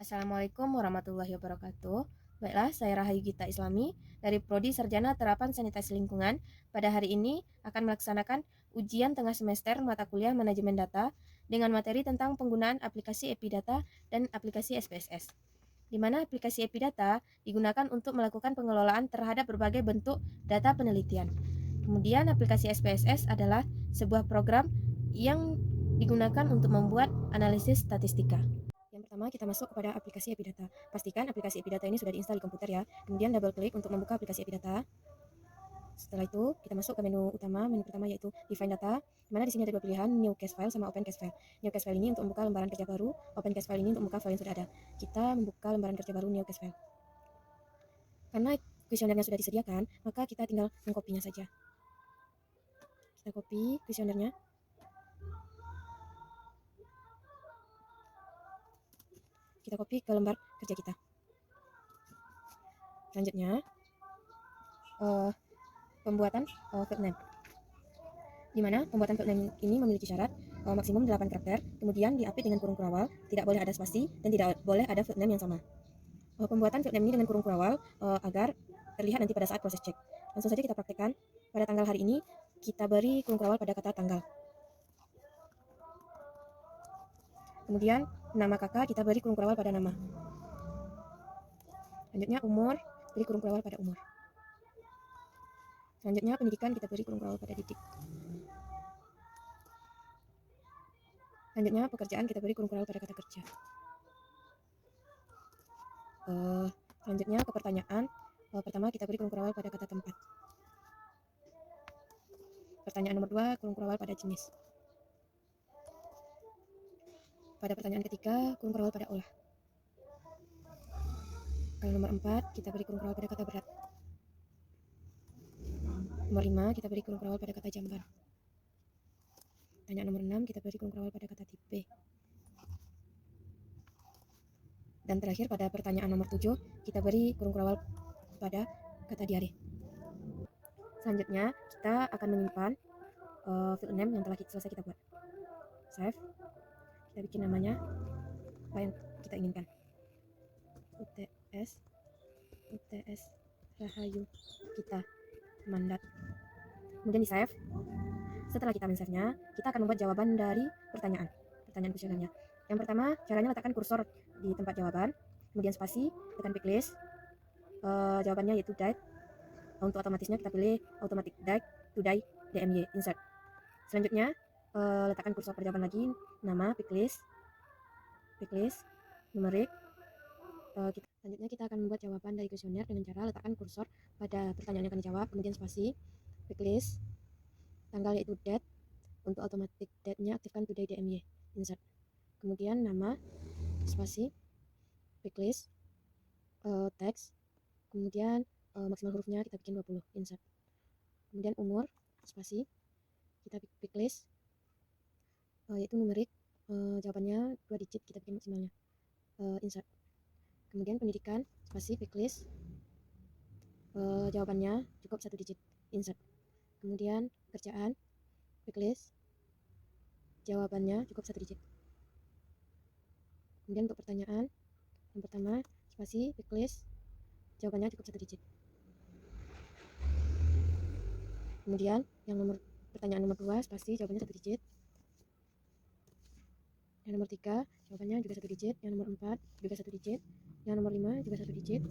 Assalamualaikum warahmatullahi wabarakatuh. Baiklah, saya Rahayu Gita Islami dari Prodi Sarjana Terapan Sanitasi Lingkungan. Pada hari ini akan melaksanakan ujian tengah semester mata kuliah Manajemen Data dengan materi tentang penggunaan aplikasi Epidata dan aplikasi SPSS, di mana aplikasi Epidata digunakan untuk melakukan pengelolaan terhadap berbagai bentuk data penelitian. Kemudian aplikasi SPSS adalah sebuah program yang digunakan untuk membuat analisis statistika. Yang pertama, kita masuk kepada aplikasi Epidata. Pastikan aplikasi Epidata ini sudah diinstal di komputer ya. Kemudian double klik untuk membuka aplikasi Epidata. Setelah itu, kita masuk ke menu utama. Menu pertama yaitu Define Data, di mana di sini ada dua pilihan, New Case File sama Open Case File. New Case File ini untuk membuka lembaran kerja baru, Open Case File ini untuk membuka file yang sudah ada. Kita membuka lembaran kerja baru New Case File. Karena kuesionernya sudah disediakan, maka kita tinggal mengkopinya saja. Kita copy kuesionernya. Kita copy ke lembar kerja kita. Selanjutnya, pembuatan field name, di mana pembuatan field name ini memiliki syarat maksimum 8 karakter, kemudian diapit dengan kurung kurawal, tidak boleh ada spasi, dan tidak boleh ada field name yang sama. Pembuatan field name ini dengan kurung kurawal agar terlihat nanti pada saat proses cek. Langsung saja kita praktekkan. Pada tanggal hari ini, kita beri kurung kurawal pada kata tanggal. Kemudian, nama kakak kita beri kurung kurawal pada nama. Selanjutnya, umur, beri kurung kurawal pada umur. Selanjutnya, pendidikan kita beri kurung kurawal pada didik. Selanjutnya, pekerjaan kita beri kurung kurawal pada kata kerja. Selanjutnya, ke pertanyaan. Pertama, kita beri kurung kurawal pada kata tempat. Pertanyaan nomor 2, kurung kurawal pada jenis. Pada pertanyaan ketiga, kurung kurawal pada olah. Kalau nomor 4, kita beri kurung kurawal pada kata berat. Nomor 5, kita beri kurung kurawal pada kata jamban. Pertanyaan nomor 6, kita beri kurung kurawal pada kata tipe. Dan terakhir, pada pertanyaan nomor 7, kita beri kurung kurawal pada kata diare. Selanjutnya, kita akan menyimpan field name yang telah selesai kita buat. Save. Kita bikin namanya apa yang kita inginkan. UTS Rahayu Gita Mandat. Kemudian di save. Setelah kita men-save-nya, kita akan membuat jawaban dari pertanyaan kuesionernya. Yang pertama, caranya letakkan kursor di tempat jawaban, kemudian spasi, tekan pick list. Jawabannya yaitu date. Untuk otomatisnya kita pilih automatic date today DMY insert. Selanjutnya, letakkan kursor pada jawaban lagi, nama, pick list, numerik. Selanjutnya kita akan membuat jawaban dari kuesioner dengan cara letakkan kursor pada pertanyaan yang akan dijawab, kemudian spasi, pick list, tanggal yaitu date. Untuk automatic date-nya aktifkan today DMY insert. Kemudian nama, spasi, pick list, teks, kemudian maksimal hurufnya kita bikin 20 insert. Kemudian umur, spasi, kita pick list, yaitu numerik, jawabannya 2 digit, kita bikin maksimalnya, insert. Kemudian pendidikan, spasi, pick list, jawabannya cukup 1 digit, insert. Kemudian kerjaan, pick list, jawabannya cukup 1 digit. Kemudian untuk pertanyaan yang pertama, spasi, pick list, jawabannya cukup 1 digit. Kemudian yang pertanyaan nomor 2, spasi, jawabannya 1 digit. Yang nomor 3, jawabannya juga 1 digit. Yang nomor 4 juga 1 digit. Yang nomor 5 juga 1 digit.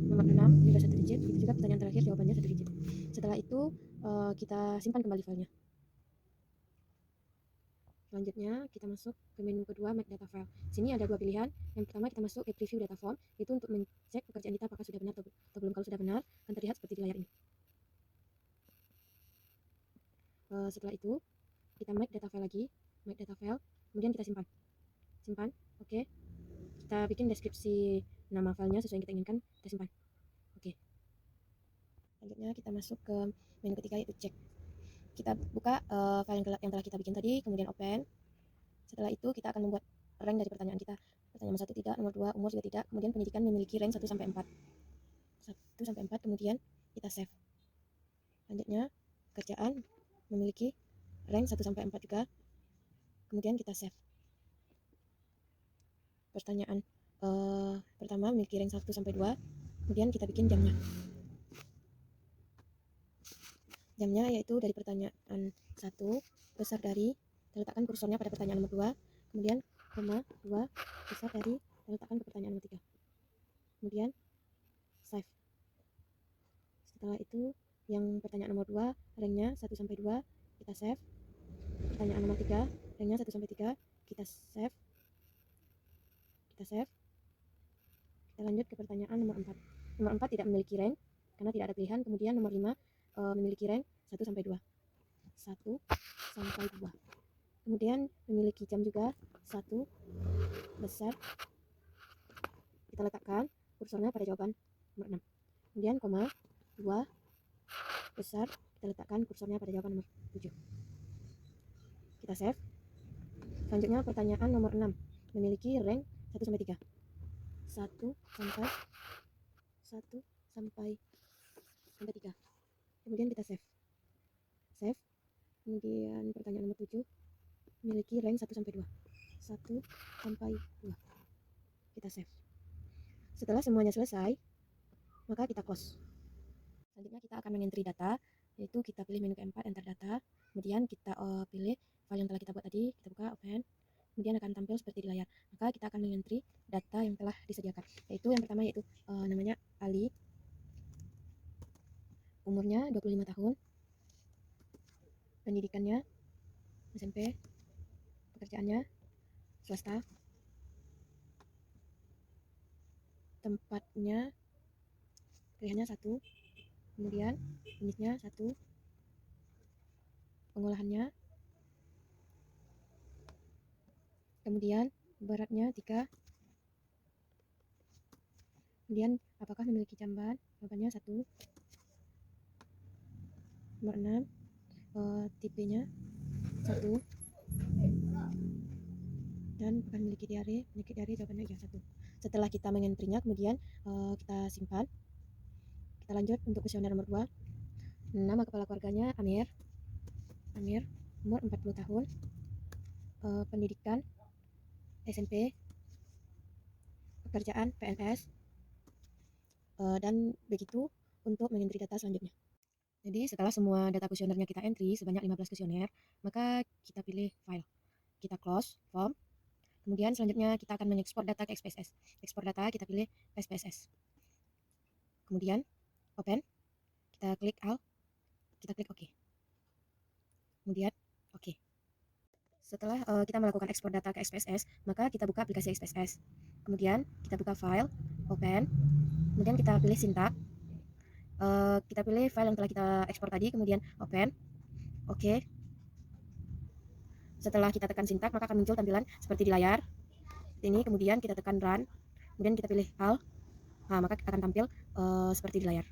Nomor 6 juga 1 digit. Itu juga pertanyaan terakhir jawabannya 1 digit. Setelah itu kita simpan kembali filenya. Selanjutnya kita masuk ke menu kedua, Make Data File. Sini ada dua pilihan. Yang pertama kita masuk ke Preview Data Form, itu untuk mencek pekerjaan kita apakah sudah benar atau belum. Kalau sudah benar, akan terlihat seperti di layar ini. Setelah itu kita Make Data File lagi, Make Data File, kemudian kita simpan. Oke. Kita bikin deskripsi nama filenya sesuai yang kita inginkan, kita simpan. Oke. Selanjutnya kita masuk ke menu ketiga yaitu cek. Kita buka file yang telah kita bikin tadi, kemudian open. Setelah itu kita akan membuat rank dari pertanyaan kita. Pertanyaan nomor 1 tidak, nomor 2 umur juga tidak, kemudian pendidikan memiliki rank 1 sampai 4. 1 sampai 4, kemudian kita save. Selanjutnya kerjaan memiliki rank 1 sampai 4 juga, kemudian kita save. Pertanyaan Pertama memiliki rank 1 sampai 2. Kemudian kita bikin jamnya. Jamnya yaitu dari pertanyaan 1 besar dari, kita letakkan kursornya pada pertanyaan nomor 2, kemudian koma 2 besar dari, kita letakkan ke pertanyaan nomor 3. Kemudian save. Setelah itu yang pertanyaan nomor 2 ranknya 1 sampai 2 kita save. Pertanyaan nomor 3 ranknya 1 sampai 3 kita save. Kita lanjut ke pertanyaan nomor 4. Nomor 4 tidak memiliki rank karena tidak ada pilihan. Kemudian nomor 5 memiliki rank 1 sampai 2. 1 sampai 2. Kemudian memiliki jam juga 1 besar. Kita letakkan kursornya pada jawaban nomor 6. Kemudian koma 2 besar, kita letakkan kursornya pada jawaban nomor 7. Kita save. Selanjutnya pertanyaan nomor 6 memiliki rank 1 sampai 3. 1 sampai 3. Kemudian kita save. Kemudian pertanyaan nomor 7 memiliki rank 1 sampai 2. 1 sampai 2. Kita save. Setelah semuanya selesai, maka kita close. Selanjutnya kita akan mengentry data, yaitu kita pilih menu keempat, enter data. Kemudian kita pilih file yang telah kita buat tadi, kita buka, open. Kemudian akan tampil seperti di layar. Maka kita akan mengentry data yang telah disediakan. Yaitu yang pertama yaitu namanya Ali. Umurnya 25 tahun. Pendidikannya SMP. Pekerjaannya swasta. Tempatnya pilihannya 1. Kemudian unitnya 1. Pengolahannya. Kemudian beratnya 3. Kemudian apakah memiliki jamban? Jawabannya 1. Nomor 6. Tipenya 1. Dan apakah memiliki diare? Penyakit diare, jawabannya iya 1. Setelah kita mengentrynya, kemudian kita simpan. Kita lanjut untuk kuesioner nomor 2. Nama kepala keluarganya Amir. Umur 40 tahun. Pendidikan SMP. Pekerjaan PNS. Dan begitu untuk mengentry data selanjutnya. Jadi setelah semua data kuesionernya kita entry sebanyak 15 kuesioner, maka kita pilih file. Kita close form. Kemudian selanjutnya kita akan mengekspor data ke XPSS. Ekspor data kita pilih XPSS. Kemudian open. Kita klik all. Kita klik OK. Kemudian OK. Setelah kita melakukan ekspor data ke XPSS, maka kita buka aplikasi XPSS. Kemudian kita buka file, open. Kemudian kita pilih sintak. Kita pilih file yang telah kita ekspor tadi, kemudian open, OK. Setelah kita tekan sintak, maka akan muncul tampilan seperti di layar ini. Kemudian kita tekan run, kemudian kita pilih all. Nah, maka akan tampil seperti di layar.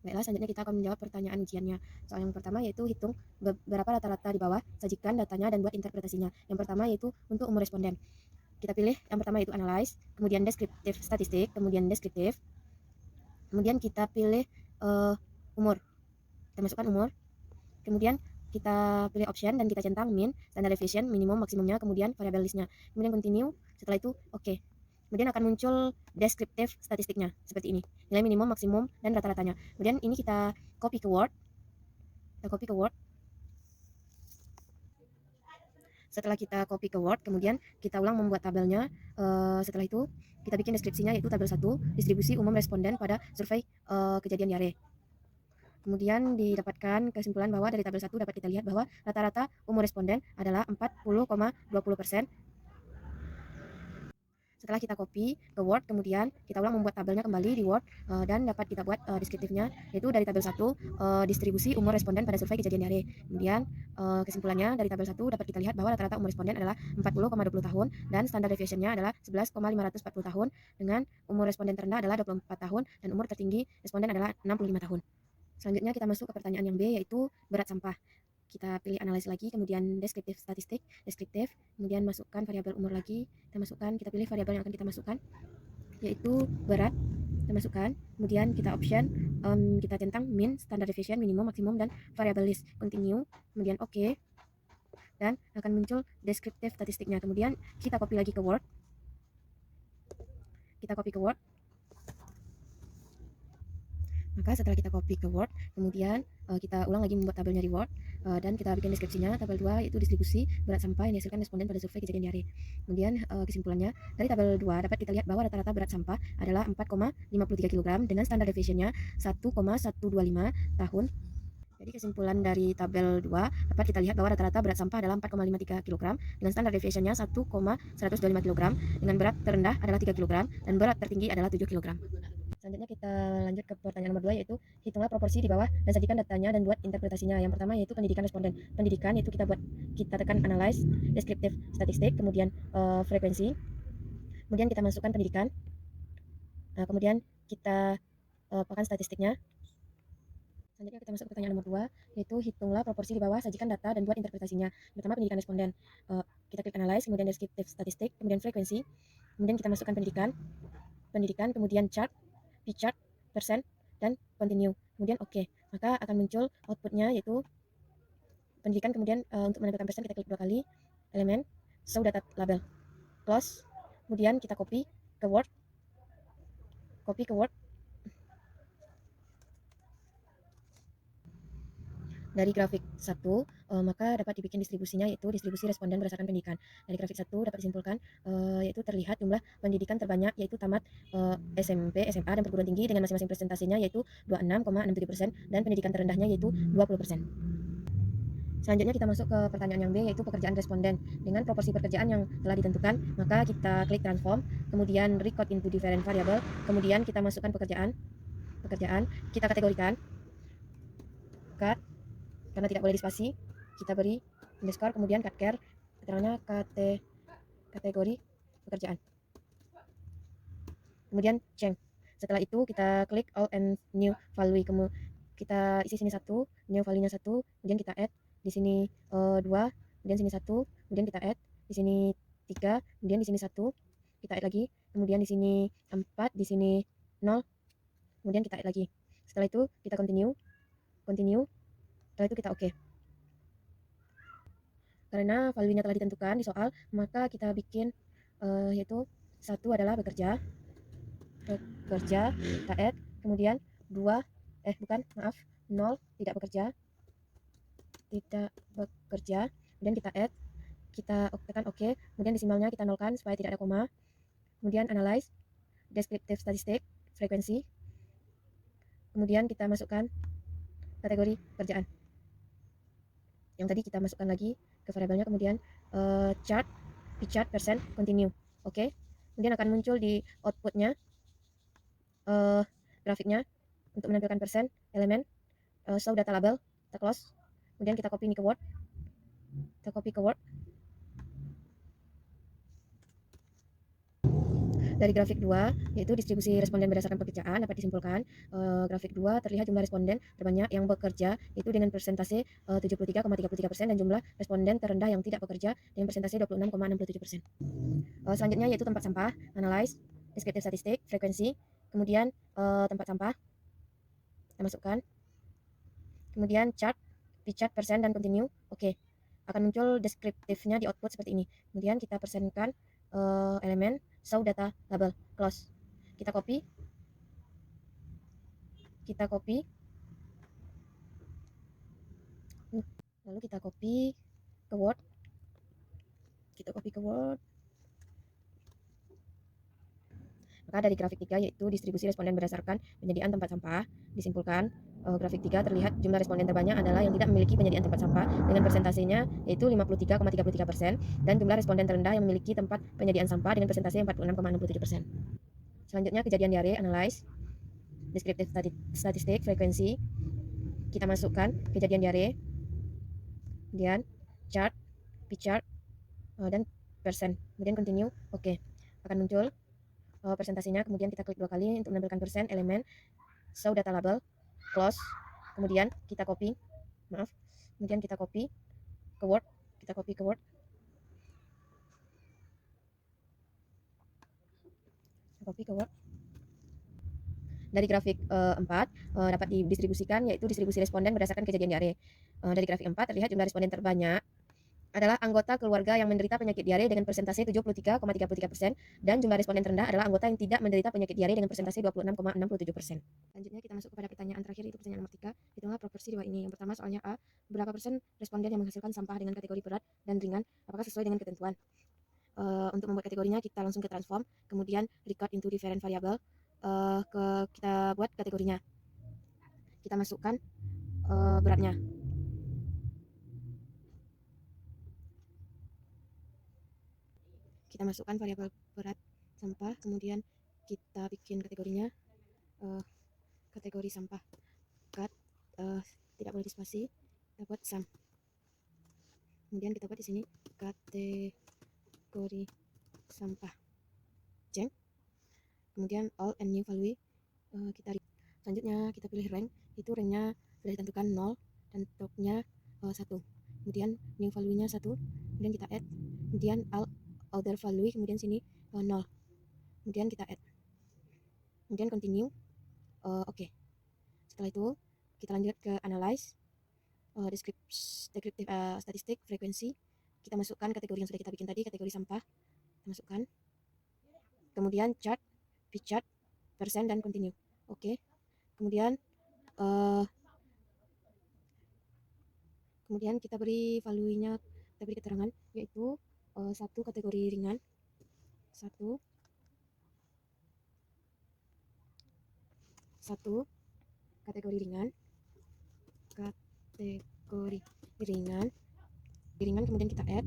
Baiklah, selanjutnya kita akan menjawab pertanyaan ujiannya. Soal yang pertama yaitu hitung beberapa rata-rata di bawah, sajikan datanya dan buat interpretasinya. Yang pertama yaitu untuk umur responden. Kita pilih yang pertama yaitu analyze, kemudian deskriptif statistik, kemudian deskriptif. Kemudian kita pilih umur. Kita masukkan umur. Kemudian kita pilih option dan kita centang min, standard deviation, minimum, maksimumnya, kemudian variable listnya. Kemudian continue, setelah itu OK. Kemudian akan muncul deskriptif statistiknya seperti ini, nilai minimum, maksimum, dan rata-ratanya. Kemudian ini kita copy ke Word. Setelah kita copy ke Word, kemudian kita ulang membuat tabelnya. Setelah itu kita bikin deskripsinya, yaitu tabel 1, distribusi umum responden pada survei kejadian diare. Kemudian didapatkan kesimpulan bahwa dari tabel 1 dapat kita lihat bahwa rata-rata umur responden adalah 40,20%. Setelah kita copy ke Word, kemudian kita ulang membuat tabelnya kembali di Word, dan dapat kita buat deskriptifnya, yaitu dari tabel 1 distribusi umur responden pada survei kejadian diare. Kemudian kesimpulannya dari tabel 1 dapat kita lihat bahwa rata-rata umur responden adalah 40,20 tahun dan standar deviation-nya adalah 11,540 tahun, dengan umur responden terendah adalah 24 tahun dan umur tertinggi responden adalah 65 tahun. Selanjutnya kita masuk ke pertanyaan yang B, yaitu berat sampah. Kita pilih analisis lagi, kemudian deskriptif statistik, deskriptif, kemudian masukkan variabel umur lagi, kita pilih variabel yang akan kita masukkan, yaitu berat, kita masukkan, kemudian kita option, kita centang min, standard deviation, minimum, maksimum, dan variabel list, continue, kemudian OK, dan akan muncul deskriptif statistiknya. Kemudian kita copy lagi ke Word, kita copy ke Word. Maka setelah kita copy ke Word, kemudian kita ulang lagi membuat tabelnya di Word, dan kita bikin deskripsinya. Tabel 2 itu distribusi berat sampah yang dihasilkan responden pada survei kejadian diare. Kemudian kesimpulannya, dari tabel 2 dapat kita lihat bahwa rata-rata berat sampah adalah 4,53 kg dengan standar deviation-nya 1,125 tahun. Jadi kesimpulan dari tabel 2 dapat kita lihat bahwa rata-rata berat sampah adalah 4,53 kg dengan standar deviation-nya 1,125 kg, dengan berat terendah adalah 3 kg dan berat tertinggi adalah 7 kg. Selanjutnya kita lanjut ke pertanyaan nomor 2, yaitu hitunglah proporsi di bawah dan sajikan datanya dan buat interpretasinya. Yang pertama yaitu pendidikan responden. Pendidikan itu kita tekan analyze, descriptive statistik, kemudian frekuensi. Kemudian kita masukkan pendidikan. Kemudian kita pakan statistiknya. Selanjutnya kita masuk ke pertanyaan nomor 2, yaitu hitunglah proporsi di bawah, sajikan data dan buat interpretasinya. Pertama pendidikan responden. Kita klik analyze, kemudian descriptive statistik, kemudian frekuensi. Kemudian kita masukkan pendidikan, kemudian chart, p-chart, persen, dan continue. Kemudian oke. Maka akan muncul outputnya yaitu pendidikan. Kemudian untuk menentukan persen kita klik 2 kali, elemen, show data label, close. Kemudian kita copy ke Word. Dari grafik 1, maka dapat dibikin distribusinya yaitu distribusi responden berdasarkan pendidikan. Dari grafik 1 dapat disimpulkan yaitu terlihat jumlah pendidikan terbanyak yaitu tamat SMP, SMA, dan perguruan tinggi dengan masing-masing presentasinya yaitu 26,67% dan pendidikan terendahnya yaitu 20%. Selanjutnya kita masuk ke pertanyaan yang B, yaitu pekerjaan responden. Dengan proporsi pekerjaan yang telah ditentukan, maka kita klik transform, kemudian record into different variable, kemudian kita masukkan pekerjaan, kita kategorikan, cut, karena tidak boleh dispasi, kita beri underscore, kemudian cut care, keterangannya kategori pekerjaan. Kemudian change. Setelah itu kita klik all and new value, kita isi sini 1, new value-nya 1, kemudian kita add di sini 2, kemudian sini 1, kemudian kita add di sini 3, kemudian di sini 1, kita add lagi, kemudian di sini 4, di sini 0, kemudian kita add lagi. Setelah itu kita continue, setelah itu kita oke. Karena value-nya telah ditentukan di soal, maka kita bikin yaitu 1 adalah bekerja, kita add, kemudian 0 tidak bekerja, kemudian kita add, kita tekan oke, kemudian desimalnya kita nolkan supaya tidak ada koma, kemudian analyze, descriptive statistik, frekuensi, kemudian kita masukkan kategori pekerjaan yang tadi kita masukkan lagi ke variabelnya, kemudian chart, p-chart, persen, continue, oke. Kemudian akan muncul di outputnya grafiknya untuk menampilkan persen, elemen, show data label, kita close, kemudian kita copy ini ke Word, Dari grafik 2, yaitu distribusi responden berdasarkan pekerjaan, dapat disimpulkan grafik 2 terlihat jumlah responden terbanyak yang bekerja itu dengan persentase 73,33% dan jumlah responden terendah yang tidak bekerja dengan persentase 26,67%. Selanjutnya yaitu tempat sampah, analyze, descriptive statistik, frekuensi, kemudian tempat sampah kita masukkan, kemudian chart, p-chart, persen, dan continue, oke. Akan muncul deskriptifnya di output seperti ini. Kemudian kita persenkan elemen, show data label, close. Kita copy, lalu kita copy ke Word, Maka dari grafik 3, yaitu distribusi responden berdasarkan penyediaan tempat sampah, disimpulkan grafik 3 terlihat jumlah responden terbanyak adalah yang tidak memiliki penyediaan tempat sampah dengan persentasenya yaitu 53,33% dan jumlah responden terendah yang memiliki tempat penyediaan sampah dengan persentase 46,67%. Selanjutnya kejadian diare, analyze, descriptive statistik, frekuensi, kita masukkan kejadian diare, kemudian chart, p-chart, dan persen, kemudian continue, oke. Akan muncul presentasinya, kemudian kita klik 2 kali untuk menampilkan persen, elemen, show data label, close, kemudian kita copy ke Word, Dari grafik 4 dapat didistribusikan yaitu distribusi responden berdasarkan kejadian diare. Dari grafik 4 terlihat jumlah responden terbanyak adalah anggota keluarga yang menderita penyakit diare dengan persentase 73,33% dan jumlah responden terendah adalah anggota yang tidak menderita penyakit diare dengan persentase 26,67%. Selanjutnya kita masuk kepada pertanyaan terakhir, itu pertanyaan nomor 3. Hitunglah proporsi dua ini. Yang pertama soalnya A, berapa persen responden yang menghasilkan sampah dengan kategori berat dan ringan, apakah sesuai dengan ketentuan? Untuk membuat kategorinya kita langsung ke transform, kemudian record into different variable, kita buat kategorinya. Kita masukkan beratnya. Kita masukkan variabel berat sampah, kemudian kita bikin kategorinya kategori sampah cut, tidak boleh dispasi, kita buat sum. Kemudian kita buat di sini kategori sampah jeng. Kemudian all and new value kita selanjutnya kita pilih rank, itu ranknya sudah ditentukan 0 dan topnya 1. Kemudian new value-nya 1, kemudian kita add, kemudian all other value, kemudian sini 0, kemudian kita add, kemudian continue. Oke. Setelah itu kita lanjut ke analyze, descriptive statistik, frekuensi. Kita masukkan kategori yang sudah kita bikin tadi, kategori sampah kita masukkan, kemudian chart, p-chart, persen, dan continue. Oke. Kemudian kita beri value-nya, kita beri keterangan, yaitu satu kategori ringan, satu kategori ringan, kemudian kita add.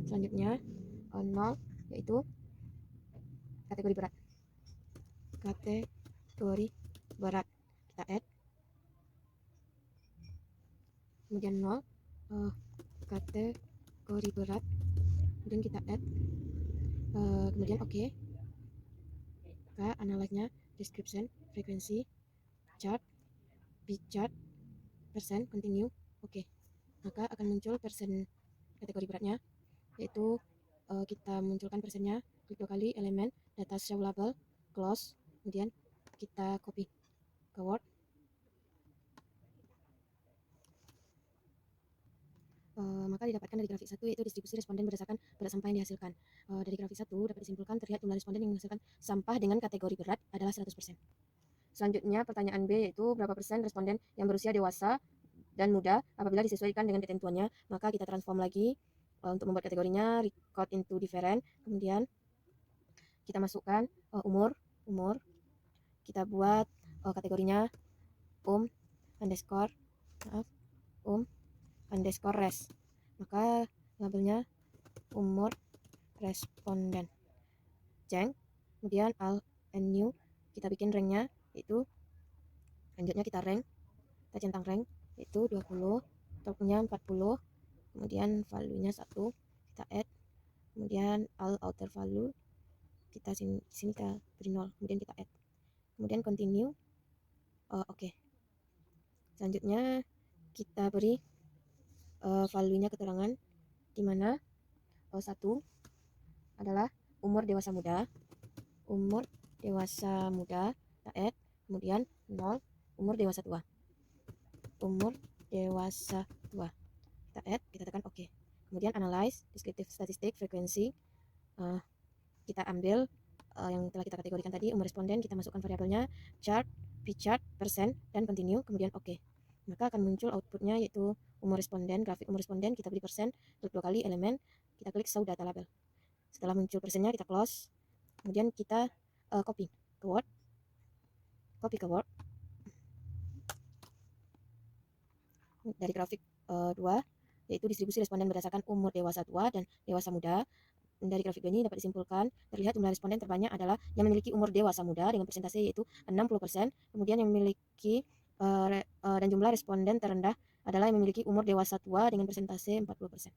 Selanjutnya 0, yaitu kategori berat, kita add, kemudian 0 kategori berat, kemudian kita add, kemudian oke. Maka analyze-nya description, frekuensi, chart, p-chart, persen, continue. Oke. Maka akan muncul persen kategori beratnya, yaitu kita munculkan persennya, klik 2 kali elemen data show label, close, kemudian kita copy ke Word. Maka didapatkan dari grafik 1, yaitu distribusi responden berdasarkan berat sampah yang dihasilkan. Dari grafik 1 dapat disimpulkan terlihat jumlah responden yang menghasilkan sampah dengan kategori berat adalah 100%. Selanjutnya pertanyaan B, yaitu berapa persen responden yang berusia dewasa dan muda apabila disesuaikan dengan ketentuannya. Maka kita transform lagi untuk membuat kategorinya, record into different, kemudian kita masukkan umur, kita buat kategorinya underscore res, maka labelnya umur responden jeng. Kemudian all and new, kita bikin ranknya, yaitu selanjutnya kita centang rank, yaitu 20, topnya 40, kemudian value-nya 1, kita add, kemudian all outer value kita sini kita beri 0, kemudian kita add, kemudian continue. Oke. Selanjutnya kita beri value-nya keterangan, di mana 1 adalah umur dewasa muda, kita add, kemudian 0 umur dewasa tua, kita add, kita tekan oke. Kemudian analyze, descriptive statistik, frekuensi, kita ambil yang telah kita kategorikan tadi, umur responden, kita masukkan variabelnya, chart, p-chart, persen, dan continue, kemudian oke. Maka akan muncul outputnya, yaitu umur responden, grafik umur responden, kita beri persen, klik 2 kali elemen, kita klik show data label. Setelah muncul persennya kita close, kemudian kita copy ke Word, dari grafik 2, yaitu distribusi responden berdasarkan umur dewasa tua dan dewasa muda. Dari grafik ini dapat disimpulkan terlihat jumlah responden terbanyak adalah yang memiliki umur dewasa muda dengan persentase yaitu 60%, kemudian yang memiliki dan jumlah responden terendah adalah yang memiliki umur dewasa tua dengan persentase 40%.